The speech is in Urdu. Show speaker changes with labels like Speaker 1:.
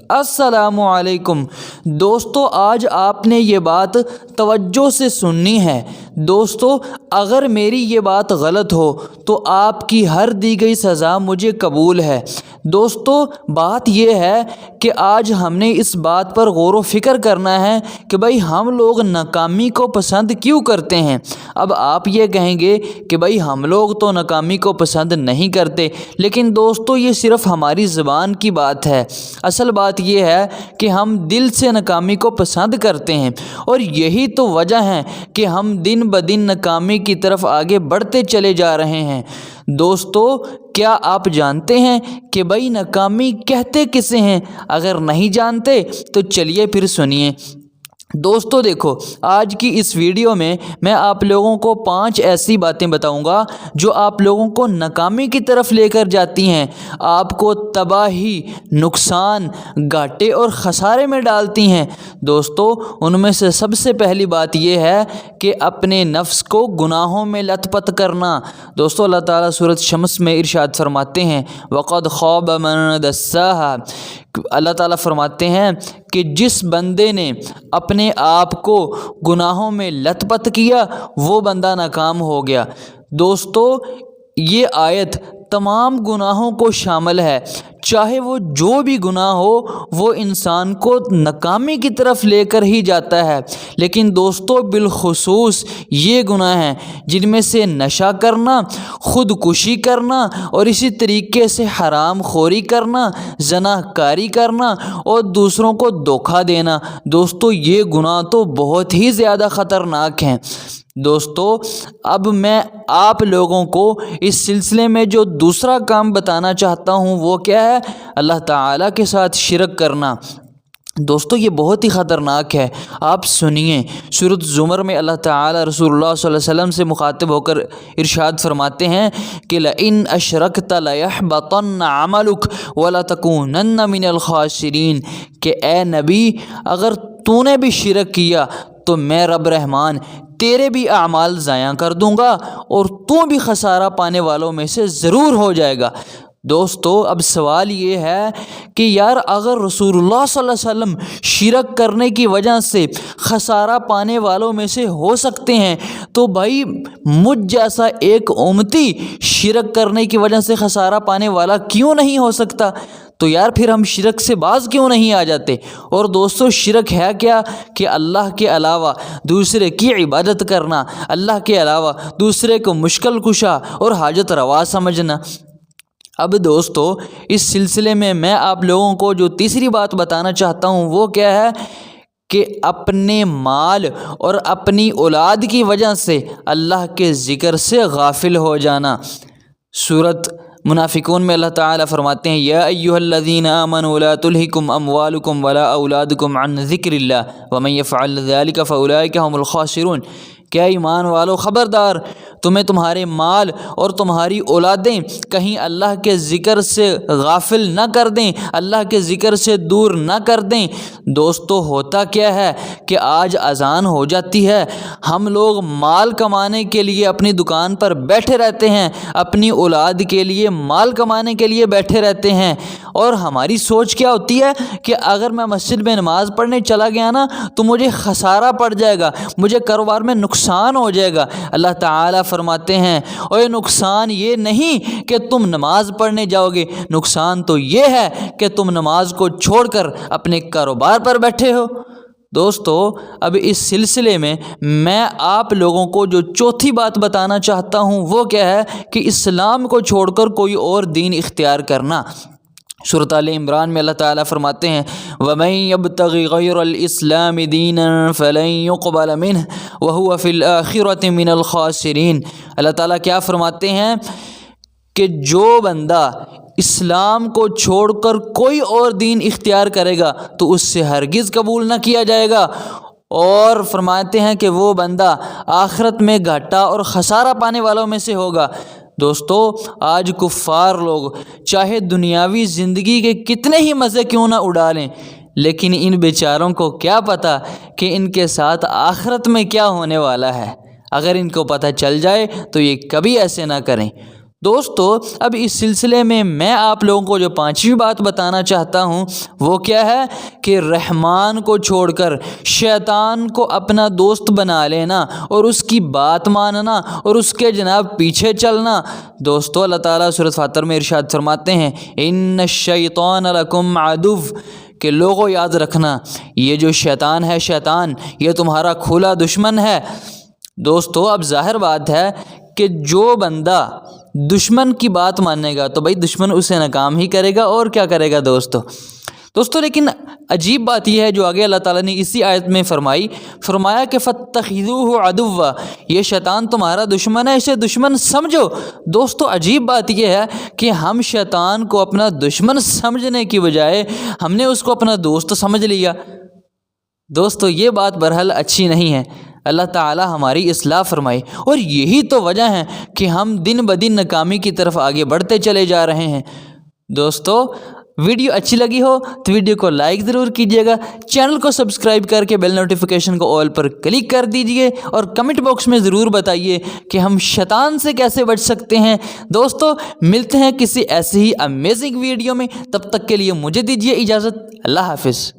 Speaker 1: السلام علیکم دوستو، آج آپ نے یہ بات توجہ سے سننی ہے۔ دوستو، اگر میری یہ بات غلط ہو تو آپ کی ہر دی گئی سزا مجھے قبول ہے۔ دوستو، بات یہ ہے کہ آج ہم نے اس بات پر غور و فکر کرنا ہے کہ بھائی ہم لوگ ناکامی کو پسند کیوں کرتے ہیں۔ اب آپ یہ کہیں گے کہ بھائی ہم لوگ تو ناکامی کو پسند نہیں کرتے، لیکن دوستو یہ صرف ہماری زبان کی بات ہے۔ اصل بات یہ ہے کہ ہم دل سے ناکامی کو پسند کرتے ہیں، اور یہی تو وجہ ہے کہ ہم دن بدن ناکامی کی طرف آگے بڑھتے چلے جا رہے ہیں۔ دوستو، کیا آپ جانتے ہیں کہ بھائی ناکامی کہتے کسے ہیں؟ اگر نہیں جانتے تو چلیے پھر سنیے۔ دوستو دیکھو، آج کی اس ویڈیو میں آپ لوگوں کو 5 ایسی باتیں بتاؤں گا جو آپ لوگوں کو ناکامی کی طرف لے کر جاتی ہیں، آپ کو تباہی، نقصان، گھاٹے اور خسارے میں ڈالتی ہیں۔ دوستو، ان میں سے سب سے پہلی بات یہ ہے کہ اپنے نفس کو گناہوں میں لت پت کرنا۔ دوستو، اللہ تعالیٰ سورۃ شمس میں ارشاد فرماتے ہیں وَقَدْ خَابَ مَن دَسَّاهَا۔ اللہ تعالیٰ فرماتے ہیں کہ جس بندے نے اپنے آپ کو گناہوں میں لت پت کیا وہ بندہ ناکام ہو گیا۔ دوستو، یہ آیت تمام گناہوں کو شامل ہے، چاہے وہ جو بھی گناہ ہو وہ انسان کو ناکامی کی طرف لے کر ہی جاتا ہے، لیکن دوستو بالخصوص یہ گناہ ہیں جن میں سے نشہ کرنا، خودکشی کرنا، اور اسی طریقے سے حرام خوری کرنا، زنا کاری کرنا اور دوسروں کو دھوکہ دینا۔ دوستو یہ گناہ تو بہت ہی زیادہ خطرناک ہیں۔ دوستو، اب میں آپ لوگوں کو اس سلسلے میں جو دوسرا کام بتانا چاہتا ہوں وہ کیا ہے؟ اللہ تعالیٰ کے ساتھ شرک کرنا۔ دوستو یہ بہت ہی خطرناک ہے۔ آپ سنیے، سورۃ زمر میں اللہ تعالیٰ رسول اللہ صلی اللہ علیہ وسلم سے مخاطب ہو کر ارشاد فرماتے ہیں کہ لَإِنْ أَشْرَكْتَ لَيَحْبَطَنَّ عَمَلُكَ وَلَتَكُونَنَّ مِنَ الْخَاسِرِينَ کہ اے نبی، اگر تو نے بھی شرک کیا تو میں رب رحمان تیرے بھی اعمال ضائع کر دوں گا اور تو بھی خسارہ پانے والوں میں سے ضرور ہو جائے گا۔ دوستو، اب سوال یہ ہے کہ یار اگر رسول اللہ صلی اللہ علیہ وسلم شرک کرنے کی وجہ سے خسارہ پانے والوں میں سے ہو سکتے ہیں تو بھائی مجھ جیسا ایک امتی شرک کرنے کی وجہ سے خسارہ پانے والا کیوں نہیں ہو سکتا؟ تو یار پھر ہم شرک سے باز کیوں نہیں آ جاتے؟ اور دوستو شرک ہے کیا؟ کہ اللہ کے علاوہ دوسرے کی عبادت کرنا، اللہ کے علاوہ دوسرے کو مشکل کشا اور حاجت روا سمجھنا۔ اب دوستو اس سلسلے میں آپ لوگوں کو جو تیسری بات بتانا چاہتا ہوں وہ کیا ہے کہ اپنے مال اور اپنی اولاد کی وجہ سے اللہ کے ذکر سے غافل ہو جانا۔ سورۃ منافقون میں اللہ تعالیٰ فرماتے ہیں یا ایھا الذین آمنوا لا تلہکم اموالکم ولا اولادکم عن ذکر اللہ ومن یفعل ذلک فاولئک هم الخاسرون۔ کیا ایمان والو، خبردار تمہیں تمہارے مال اور تمہاری اولادیں کہیں اللہ کے ذکر سے غافل نہ کر دیں، اللہ کے ذکر سے دور نہ کر دیں۔ دوستو ہوتا کیا ہے کہ آج اذان ہو جاتی ہے، ہم لوگ مال کمانے کے لیے اپنی دکان پر بیٹھے رہتے ہیں، اپنی اولاد کے لیے مال کمانے کے لیے بیٹھے رہتے ہیں، اور ہماری سوچ کیا ہوتی ہے کہ اگر میں مسجد میں نماز پڑھنے چلا گیا نا تو مجھے خسارہ پڑ جائے گا، مجھے کاروبار میں نقصان ہو جائے گا۔ اللہ تعالیٰ فرماتے ہیں اور نقصان یہ نہیں کہ تم نماز پڑھنے جاؤ گے، نقصان تو یہ ہے کہ تم نماز کو چھوڑ کر اپنے کاروبار پر بیٹھے ہو۔ دوستو اب اس سلسلے میں آپ لوگوں کو جو چوتھی بات بتانا چاہتا ہوں وہ کیا ہے کہ اسلام کو چھوڑ کر کوئی اور دین اختیار کرنا۔ سورۃ آل عمران میں اللہ تعالیٰ فرماتے ہیں وَمَن يَبْتَغِ غَيْرَ الْإِسْلَامِ دِينًا فَلَن يُقْبَلَ مِنْهُ وَهُوَ فِي الْآخِرَةِ مِنَ الْخَاسِرِينَ۔ اللہ تعالیٰ کیا فرماتے ہیں کہ جو بندہ اسلام کو چھوڑ کر کوئی اور دین اختیار کرے گا تو اس سے ہرگز قبول نہ کیا جائے گا، اور فرماتے ہیں کہ وہ بندہ آخرت میں گھاٹا اور خسارہ پانے والوں میں سے ہوگا۔ دوستو آج کفار لوگ چاہے دنیاوی زندگی کے کتنے ہی مزے کیوں نہ اڑا لیں، لیکن ان بیچاروں کو کیا پتہ کہ ان کے ساتھ آخرت میں کیا ہونے والا ہے۔ اگر ان کو پتہ چل جائے تو یہ کبھی ایسے نہ کریں۔ دوستو اب اس سلسلے میں آپ لوگوں کو جو پانچویں بات بتانا چاہتا ہوں وہ کیا ہے کہ رحمان کو چھوڑ کر شیطان کو اپنا دوست بنا لینا اور اس کی بات ماننا اور اس کے جناب پیچھے چلنا۔ دوستو اللہ تعالیٰ سورۃ فاطر میں ارشاد فرماتے ہیں ان الشیطان لکم عدو، کہ لوگوں یاد رکھنا یہ جو شیطان ہے، شیطان یہ تمہارا کھلا دشمن ہے۔ دوستو اب ظاہر بات ہے کہ جو بندہ دشمن کی بات مانے گا تو بھائی دشمن اسے ناکام ہی کرے گا، اور کیا کرے گا دوستو لیکن عجیب بات یہ ہے جو آگے اللہ تعالیٰ نے اسی آیت میں فرمایا کہ فَاتَّخِذُوهُ عَدُوًّا، یہ شیطان تمہارا دشمن ہے، اسے دشمن سمجھو۔ دوستو عجیب بات یہ ہے کہ ہم شیطان کو اپنا دشمن سمجھنے کی بجائے ہم نے اس کو اپنا دوست سمجھ لیا۔ دوستو یہ بات برحال اچھی نہیں ہے، اللہ تعالی ہماری اصلاح فرمائے، اور یہی تو وجہ ہے کہ ہم دن بدن ناکامی کی طرف آگے بڑھتے چلے جا رہے ہیں۔ دوستو ویڈیو اچھی لگی ہو تو ویڈیو کو لائک ضرور کیجیے گا، چینل کو سبسکرائب کر کے بیل نوٹیفیکیشن کو آل پر کلک کر دیجیے، اور کمنٹ باکس میں ضرور بتائیے کہ ہم شیطان سے کیسے بچ سکتے ہیں۔ دوستو ملتے ہیں کسی ایسی ہی امیزنگ ویڈیو میں، تب تک کے لیے مجھے دیجیے اجازت، اللہ حافظ۔